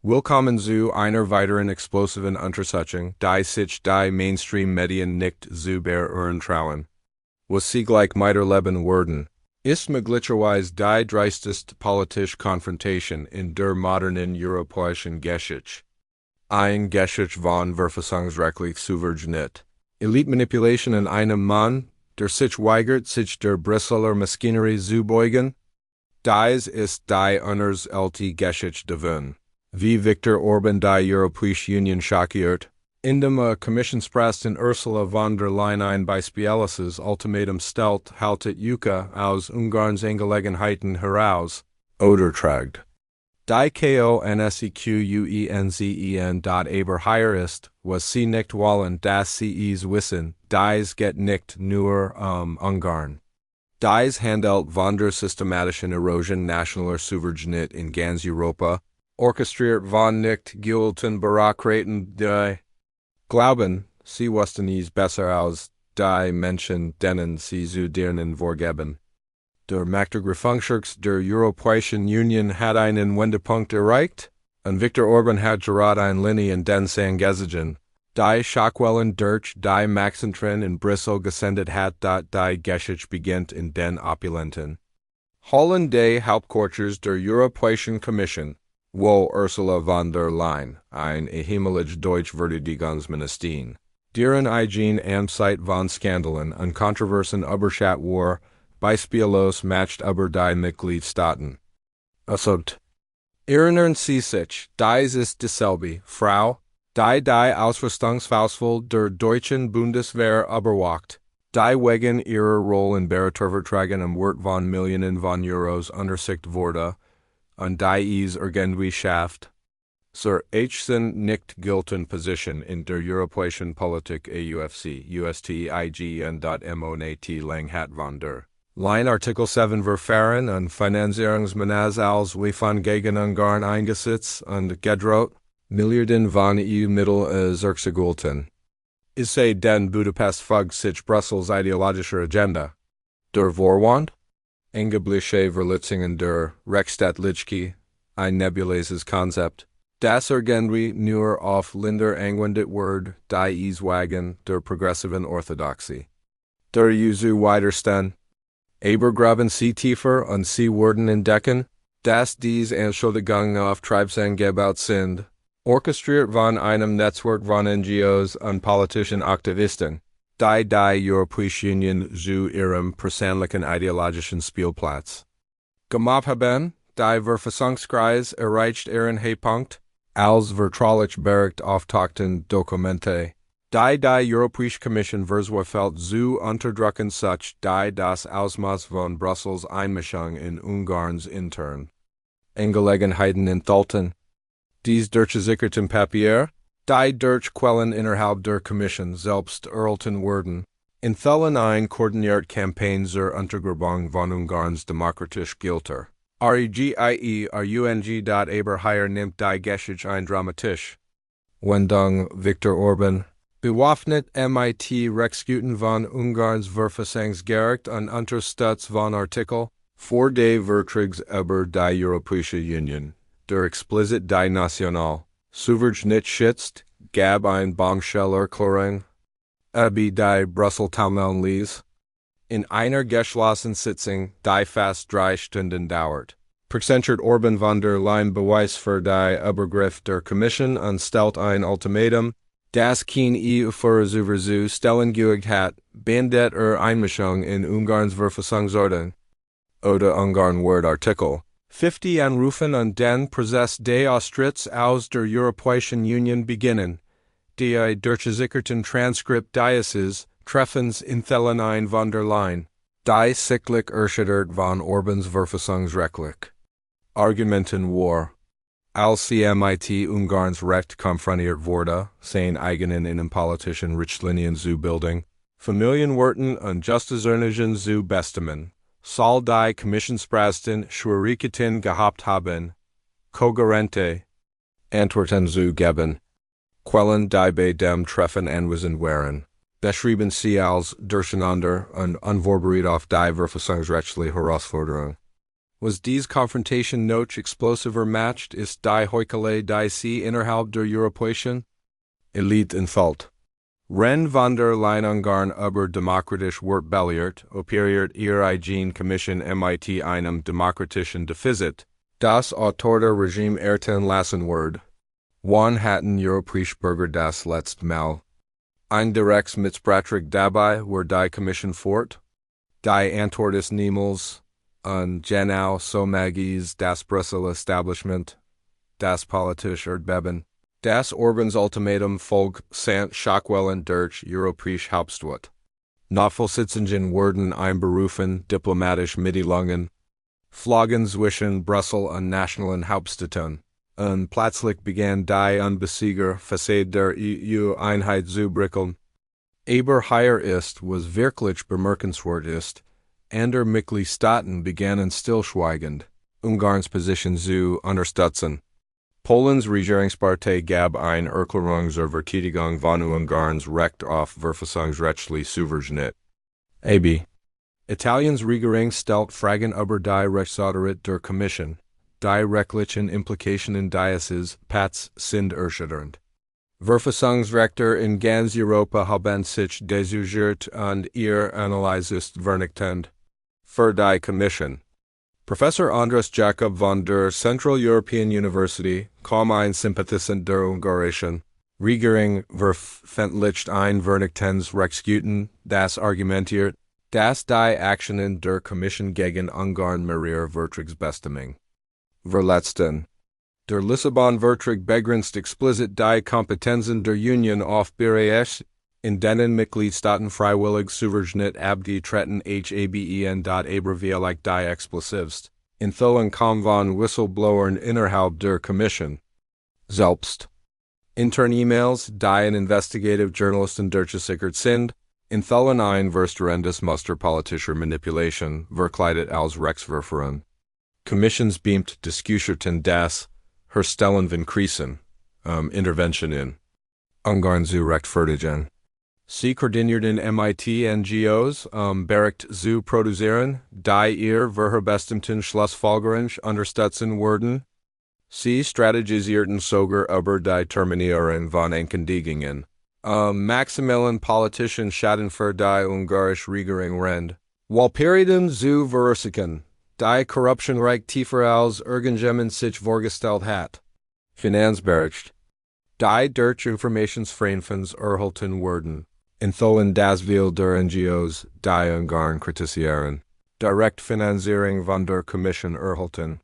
Willkommen zu einer weiteren explosiven Untersuchung, die sich die Mainstream-Medien NICHT zu Trauen. Was sie gleich miterleben werden, ist möglicherweise die dreisteste politische Konfrontation in der modernen europäischen Geschichte. Ein Geschichte von verfassungsrechtlich Souveränität. Elite-Manipulation in einem Mann, der sich weigert, sich der Brüsseler Maschinerie zu beugen. Dies ist die unerhörte Geschichte davon. Wie Viktor Orbán die Europäische Union schockiert, indem Kommissionspräsidentin Ursula von der Leyen ein beispielloses Ultimatum stellt, haltet UK aus Ungarns Angelegenheiten heraus, oder trägt. Die KONSEQUENZEN aber hier ist, was sie nicht wollen, dass sie es wissen, dies geht nicht nur Ungarn. Dies handelt von der systematischen Erosion nationaler Souveränität in ganz Europa, orchestriert von nicht geölten Bürokraten, die glauben, sie wussten es besser als die Menschen, denen sie zu dienen vorgeben. Der mächtige Funkschutz der Europäischen Union hat einen Wendepunkt erreicht, und Viktor Orbán hat gerade eine Linie in den Sand gezogen, die Schockwellen durch die Maxentren in Brüssel gesendet hat, die Geschichte beginnt in den opulenten Hallen des Hauptquartiers der Europäischen Kommission, wo Ursula von der Leyen, ein ehemalige Deutsch-Verteidigungsministerin, deren eigen Amtszeit von Skandalen und Kontroversen überschattet war, beispiellos matcht über die Mitgliedstaaten. Assogt. Erinnern Sie sich, dies ist dieselbe Frau, die Ausrüstungsfaustvoll der deutschen Bundeswehr überwacht, die wegen ihrer Rolle in Beratungsverträgen am Wert von Millionen von Euros untersucht wurde, und die es irgendwie schafft, zur Ächzen nicht gelten Position in der europäischen Politik AUFC, USTIG und Monat lang hat von der Leyen Artikel 7 Verfahren und Finanzierungsmenace als von gegen Ungarn eingesetzt und gedroht, Milliarden von EU-Mittel zurückzugolten. Ist den Budapest folgt sich Brussels ideologischer Agenda. Der Vorwand? Angebliche Verletzungen der Rechtsstaatlichkeit, ein nebulöses Konzept, das irgendwie nur auf Länder angewendet wird, die es wagen der progressiven Orthodoxie. Der Jusu weiterstehen. Aber graben Sie tiefer und Sie werden entdecken, dass dies Anschuldigungen auf Treibsangebaut sind, orchestriert von einem Netzwerk von NGOs und politischen Aktivisten, die Europäische Union zu ihrem persönlichen ideologischen Spielplatz gemacht haben, die Verfassungskrise erreicht ihren Höhepunkt, als vertraulich Bericht auftauchten Dokumente, die Europäische Kommission verzweifelt zu unterdrücken such die das Ausmaß von Brüssels Einmischung in Ungarns intern Angelegenheiten enthüllen. Dies durchgesicherten Papier, die durch Quellen innerhalb der Kommission selbst erhalten werden, enthüllen ein koordiniert Kampagne zur Untergrabung von Ungarns demokratisch Gilter. REGIE aber hier nimmt die Geschichte ein dramatisch. Wendung Viktor Orbán, bewaffnet mit Rechtsgüten von Ungarns Verfassungsgericht und unterstützt von Artikel 4 des Vertrags über die Europäische Union, der explizit die National Souveränität schützt, gab ein Bombshell-Erklärung über die Brüssel Talmeln ließ. In einer geschlossenen Sitzung, die fast 3 Stunden dauert, präsentiert Orbán von der Leyen Beweis für die Übergriff der Kommission und stellt ein Ultimatum, das kein EU-Führer zu stellen geübt hat, beendet Einmischung in Ungarns Verfassungsordnung. Oder Ungarn Word Artikel 50 anrufen und den Prozess des Austritts aus der Europäischen Union beginnen. Die durchgesicherten Transkript dieses Treffens enthüllen ein von der Leyen, die sichtlich erschüttert von Orbáns Verfassungsrechtlich Argumenten war. Als sie mit Ungarns Recht konfrontiert wurde, seine eigenen innenpolitischen Richtlinien zu bilden, Familienwerten und Justizordnungen zu bestimmen, soll die Kommissionspräsidentin Schwierigkeiten gehabt haben, kohärente Antworten zu geben. Quellen, die bei dem Treffen anwesend waren, beschrieben sie als durcheinander und unvorbereitet auf die verfassungsrechtliche Herausforderung. Was dies Konfrontation noch explosiver matcht, ist die Heuchelei die sie innerhalb der Europäischen ENTHÜLLT. Ren von der Leyen Ungarn über demokratisch Wort belliert, operiert ihr eigen Kommission mit einem demokratischen Defizit, das Autoriter-Regime erten lassen wird. Wann hatten Europäische Bürger das letzte Mal ein direktes Mitspracherecht dabei, wo die Kommission fort? Die Antwort ist niemals, und genau so magis das Brüssel Establishment, das politische Erdbeben, das Orbáns Ultimatum folgt sant Schockwellen durch Europäische Hauptstadt. Nachvollziehungen wurden einberufen, diplomatische Mitteilungen, Flaggen zwischen Brüssel und nationalen Hauptstädten, und plötzlich begann die unbesiegte Fassade der EU-Einheit zu bröckeln. Aber hier ist, was wirklich bemerkenswert ist, andere Mitgliedstaaten begannen stillschweigend, Ungarns Position zu unterstützen. Polens Regierungspartei gab eine Erklärung zur Verteidigung von Ungarns Recht auf verfassungsrechtliche Souveränität. AB. Italiens Regierung stellt Fragen über die Rechtsautoritet der Kommission. Die rechtlichen Implikationen dieses Pats sind erschütternd. Verfassungsrechter in ganz Europa haben sich desugiert und ihr Analyse ist vernichtend. Für die Kommission. Professor Andras Jacob von der Central European University, kaum ein Sympathisant der ungarischen Regierung, veröffentlicht ein vernichtendes Rechtsguten, das argumentiert, dass die Aktionen der Kommission gegen Ungarn mehr Vertragsbestimmung verletzten. Der Lissabon-Vertrag begrenzt explizit die Kompetenzen der Union auf Bereiche, in denen Mitgliedstaaten freiwillig Souveränität abgetreten haben. Aber wie die explosivst, enthüllen kam von Whistleblowern innerhalb der Kommission selbst. Interne E-Mails, die in investigative Journalisten durchgesickert sind, enthüllen ein verstörendes Muster politischer Manipulation, verkleidet als Rechtsverfahren. Kommissionsbeamt diskutierten das Herstellen von Krisen, Intervention in Ungarn zu rechtfertigen. Sie koordinierten NGOs, Bericht zu produzieren, die ihr verherbestimmten Schlussfolgerungen unterstützen würden. Sie strategisierten sogar über die Terminierung von Ankündigungen, maximalen politischen Schaden für die ungarische Regierung rend. Wahlperioden zu verursachen, die Korruption reicht tiefer als irgendjemand sich vorgestellt hat. Finanzbericht. Die durch Informationsfreiheit erhalten wurden. Enthüllen das Will der NGOs, die Ungarn kritisieren. Direktfinanzierung von der Kommission erhalten.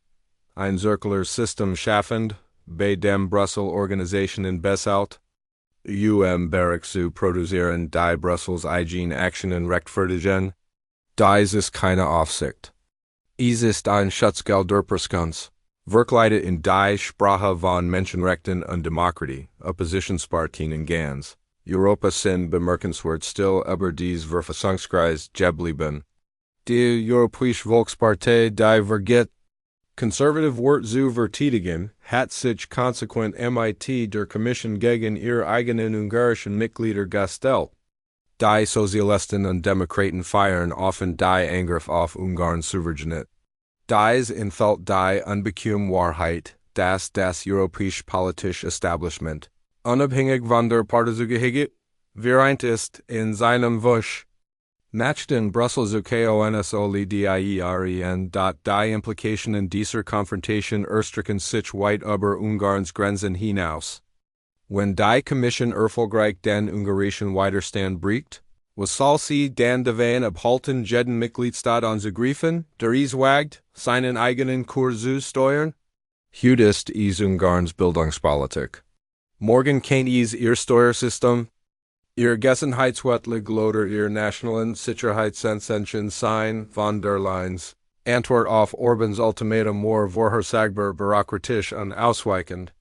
Ein zirkulares System schaffend, bei dem Brüssel Organisationen besaut. Bericht zu produzieren, die Brüssels eigen Aktionen rechtfertigen. Dies ist keine Aufsicht. Es ist ein Schutzgeld der Preskunz. Verkleidet in die Sprache von Menschenrechten und Demokratie, Oppositionspartien in ganz Europa sind bemerkenswert still über dies Verfassungskrise geblieben. Die Europäische Volkspartei, die vergeht, konservative Wort zu verteidigen, hat sich konsequent mit der Kommission gegen ihre eigenen ungarischen Mitglieder gestellt. Die Sozialisten und Demokraten feiern offen die Angriff auf Ungarns Souveränität. Dies enthüllt die unbequeme Wahrheit, dass das europäische politische Establishment, unabhängig von der Partizugehörigkeit, vereint ist in seinem Wunsch, matcht in Brüssel zu konsolidieren, die Implikationen dieser Konfrontation erstrecken sich weit über Ungarns Grenzen hinaus. Wenn die Kommission erfolgreich den ungarischen Widerstand bricht, was soll sie dann davon abhalten, jeden Mitgliedstaat anzugreifen, der es wagt, seinen eigenen Kurs zu steuern? Heute ist es Ungarns Bildungspolitik. Morgen kennt es ihr Steuersystem, ihr Gesundheitswetlig oder ihr nationalen Sicherheitsintention sein von der Leyen's Antwort auf Orbáns Ultimatum war vorhersagbar bürokratisch und ausweichend.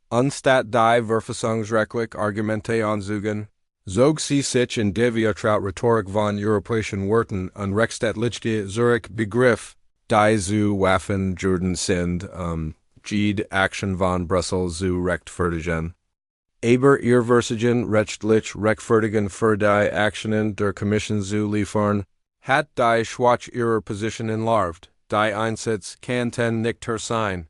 Anstatt die verfassungsrechtlich Argumente anzugehen, zog sie sich in die Rhetorik von europäischen Worten und rechtsstaatliche Zurich begriff, die zu Waffen Jordan sind, jede Action von Brüssel zu rechtfertigen. Aber ihr Versagen rechtlich rechtfertigen für die Aktionen der Kommission zu liefern, hat die Schwach ihrer Position enlarvt, die Einsatz kann nicht sein.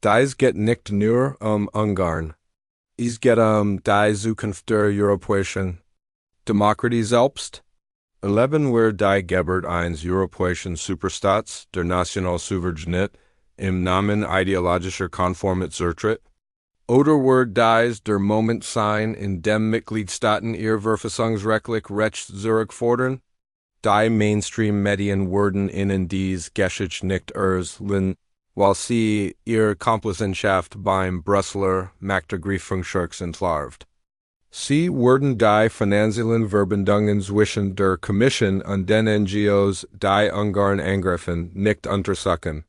Dies geht nicht nur Ungarn. Es geht die Zukunft der Europäischen Demokratie selbst. 11 Wer die Geburt eines Europäischen Superstaats der Nationalsouveränität im Namen ideologischer Konformität zertritt? Oder wird dies der Moment sein, in dem Mitgliedstaaten ihr verfassungsrechtlich Recht zurückfordern? Die Mainstream-Medien werden ihnen dies Geschichte nicht erzählen, weil sie ihre Komplizenschaft beim Brüsseler Machtergreifungsschurks entlarvt. Sie werden die finanziellen Verbindungen zwischen der Kommission und den NGOs, die Ungarn angreifen, nicht untersuchen.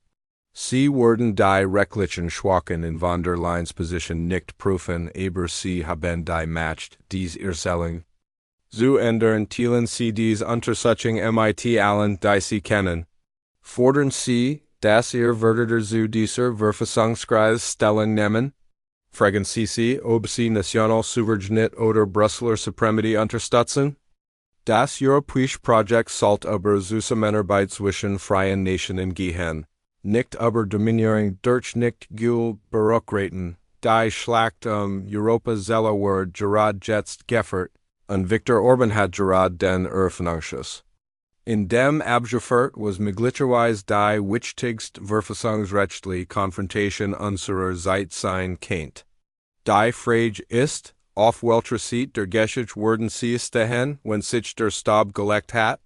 Sie werden die rechtlichen Schwachen in von der Leyens Position nicht prüfen, aber sie haben die Macht, dies Erzählung zu ändern. Teilen Sie diese Untersuchung mit allen, die Sie kennen. Fordern Sie, dass Wörter zu dieser Verfassungskrise Stellung nehmen? Fragen Sie, ob Sie Nationalsouveränität oder Brüsseler Suprematie unterstützen? Das europäische Projekt sollte aber Zusammenarbeit zwischen freien Nationen gehen. Nicht aber Dominierung durch nicht Bürokraten, die Schlacht Europa Zella wird gerade jetzt geführt, und Viktor Orbán hat gerade den Eröffnungsschuss. In dem abgeführt was möglicherweise die wichtigste verfassungsrechtliche Konfrontation unserer Zeit sein könnte. Die Frage ist, auf welcher Seite der Geschichte werden Sie stehen, wenn sich der Stab gelegt hat?